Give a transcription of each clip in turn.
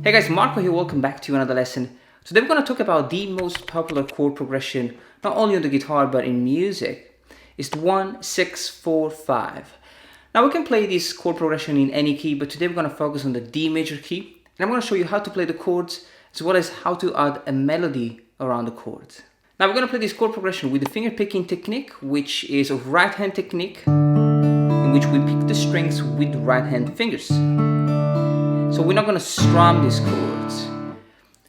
Hey guys, Marco here, welcome back to another lesson. Today we're going to talk about the most popular chord progression, not only on the guitar but in music. It's the 1, 6, 4, 5. Now we can play this chord progression in any key, but today we're going to focus on the D major key. And I'm going to show you how to play the chords, as well as how to add a melody around the chords. Now we're going to play this chord progression with the finger picking technique, which is a right hand technique, in which we pick the strings with right hand fingers. So we're not going to strum these chords.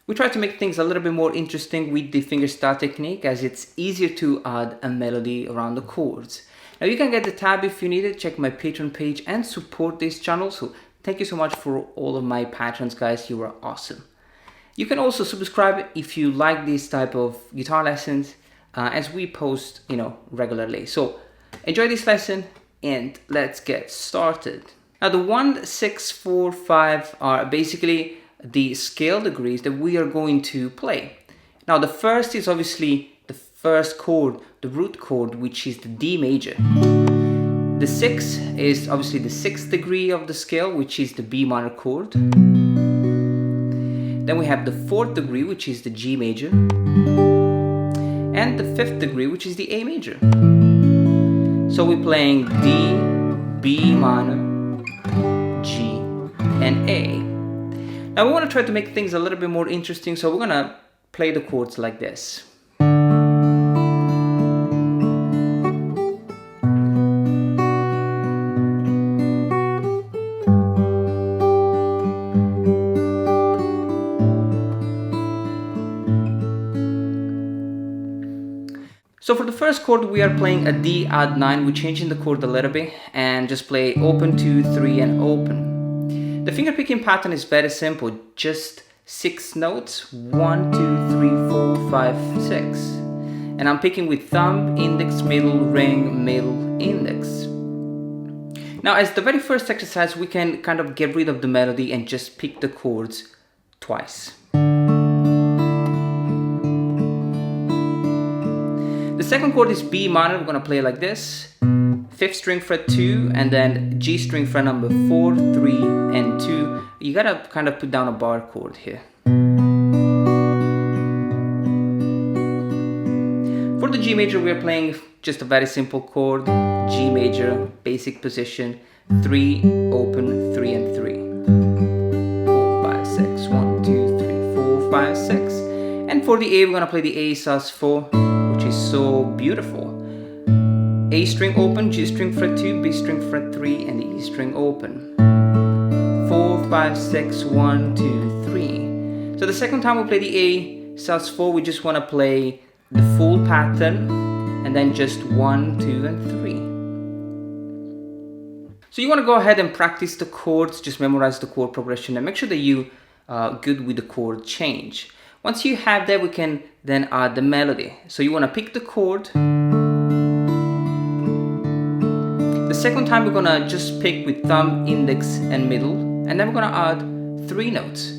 We try to make things a little bit more interesting with the fingerstyle technique, as it's easier to add a melody around the chords. Now you can get the tab if you need it, check my Patreon page and support this channel. So thank you so much for all of my patrons, guys, you are awesome. You can also subscribe if you like this type of guitar lessons, as we post, regularly. So enjoy this lesson and let's get started. Now the 1, 6, 4, 5 are basically the scale degrees that we are going to play. Now the first is obviously the first chord, the root chord, which is the D major. The 6 is obviously the 6th degree of the scale, which is the B minor chord. Then we have the 4th degree, which is the G major. And the 5th degree, which is the A major. So we're playing D, B minor, G, and A. Now we want to try to make things a little bit more interesting, so we're going to play the chords like this. So for the first chord, we are playing a D add 9. We're changing the chord a little bit and just play open, 2, 3, and open. The finger picking pattern is very simple, just 6 notes, 1, 2, 3, 4, 5, 6. And I'm picking with thumb, index, middle, ring, middle, index. Now as the very first exercise, we can kind of get rid of the melody and just pick the chords twice. The second chord is B minor. We're going to play like this. 5th string fret 2, and then G string fret number 4, 3, and 2. You gotta kind of put down a bar chord here. For the G major, we're playing just a very simple chord. G major, basic position, 3, open, 3, and 3. 4, 5, 6, 1, 2, 3, 4, 5, 6. And for the A, we're gonna play the A sus4, which is so beautiful. A string open, G string fret 2, B string fret 3, and the E string open. 4, 5, 6, 1, 2, 3. So the second time we play the A sus4, we just want to play the full pattern and then just 1, 2, and 3. So you want to go ahead and practice the chords, just memorize the chord progression and make sure that you are good with the chord change. Once you have that, we can then add the melody. So you want to pick the chord. The second time we're gonna just pick with thumb, index, and middle, and then we're gonna add 3 notes.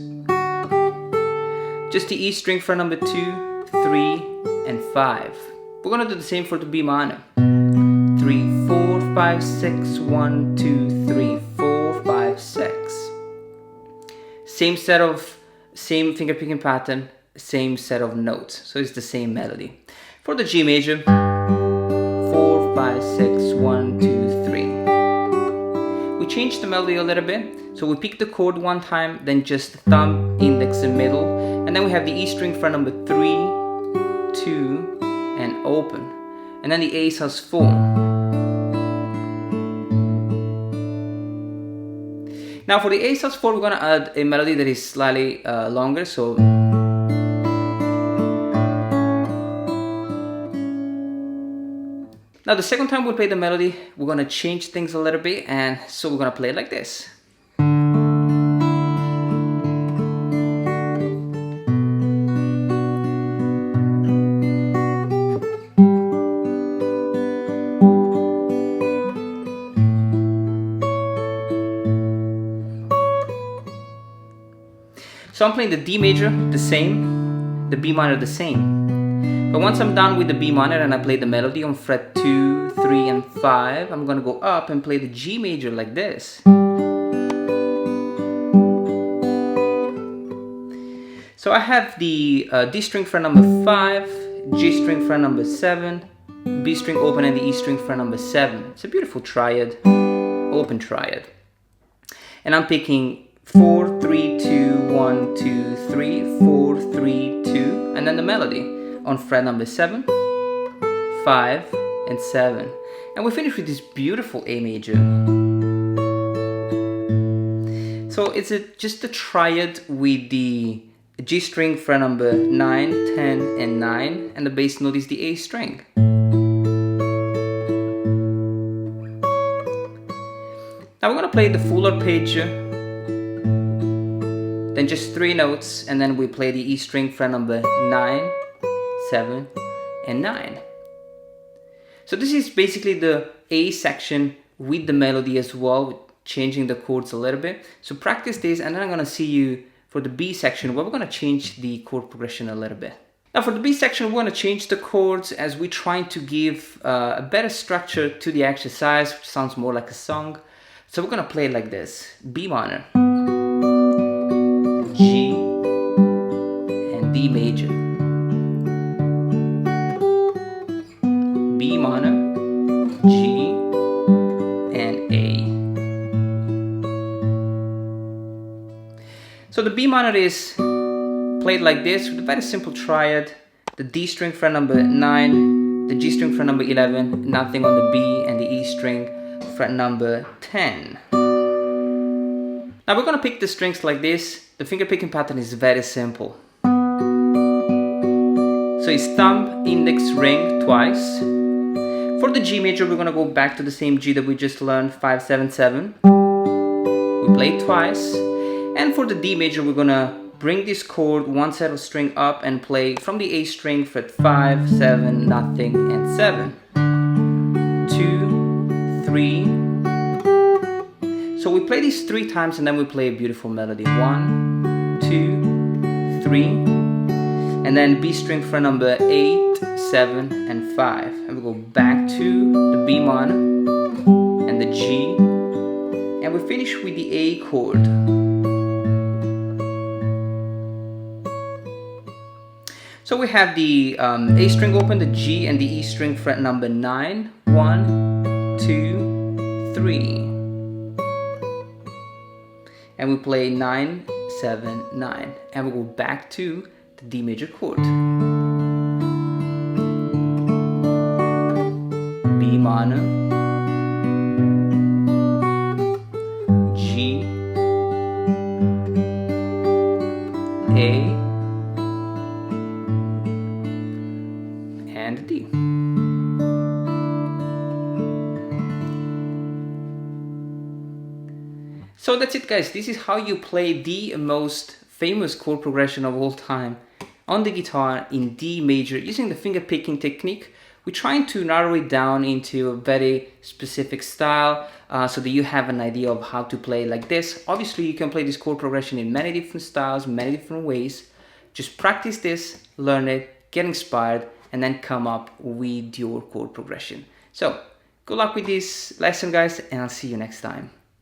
Just the E string fret number 2, 3, and 5. We're gonna do the same for the B minor. 3, 4, 5, 6, 1, 2, 3, 4, 5, 6. Same finger picking pattern, same set of notes, so it's the same melody. For the G major, 4, 5, 6, 1, 2, 3. We change the melody a little bit, so we pick the chord one time, then just thumb, index, and middle, and then we have the E string fret number 3, 2, and open, and then the A sus4. Now for the A sus4, we're gonna add a melody that is slightly longer, so. Now the second time we play the melody, we're gonna change things a little bit, and so we're gonna play it like this. So I'm playing the D major the same, the B minor the same. But once I'm done with the B minor and I play the melody on fret 2, 3, and 5, I'm gonna go up and play the G major like this. So I have the D string fret number 5, G string fret number 7, B string open, and the E string fret number 7. It's a beautiful triad, open triad. And I'm picking 4, 3, 2, 1, 2, 3, 4, 3, 2, and then the melody on fret number 7, 5, and 7. And we finish with this beautiful A major. So it's just a triad with the G string fret number 9, 10, and 9, and the bass note is the A string. Now we're going to play the full arpeggio, then just 3 notes, and then we play the E string fret number 9, 7, and 9. So this is basically the A section with the melody as well, changing the chords a little bit. So practice this, and then I'm going to see you for the B section where we're going to change the chord progression a little bit. Now for the B section, we're going to change the chords as we're trying to give a better structure to the exercise, which sounds more like a song. So we're going to play it like this: B minor, G, and D major, B minor, G, and A. So the B minor is played like this with a very simple triad: the D string fret number 9, the G string fret number 11, nothing on the B, and the E string fret number 10. Now we're going to pick the strings like this. The finger picking pattern is very simple. So it's thumb, index, ring twice. For the G major, we're going to go back to the same G that we just learned, 5, 7, 7. We play it twice. And for the D major, we're going to bring this chord one set of string up and play from the A string, fret 5, 7, nothing, and 7. 2, 3. So we play these 3 times, and then we play a beautiful melody. 1, 2, 3. And then B string fret number 8, 7, and 5. And we go back to the B minor and the G. And we finish with the A chord. So we have the A string open, the G, and the E string fret number 9. 1, 2, 3. And we play 9, 7, 9. And we go back to the D major chord. B minor, G, A, and D. So that's it, guys. This is how you play the most famous chord progression of all time on the guitar in D major using the finger picking technique. We're trying to narrow it down into a very specific style so that you have an idea of how to play like this. Obviously, you can play this chord progression in many different styles, many different ways. Just practice this, learn it, get inspired, and then come up with your chord progression. So, good luck with this lesson, guys, and I'll see you next time.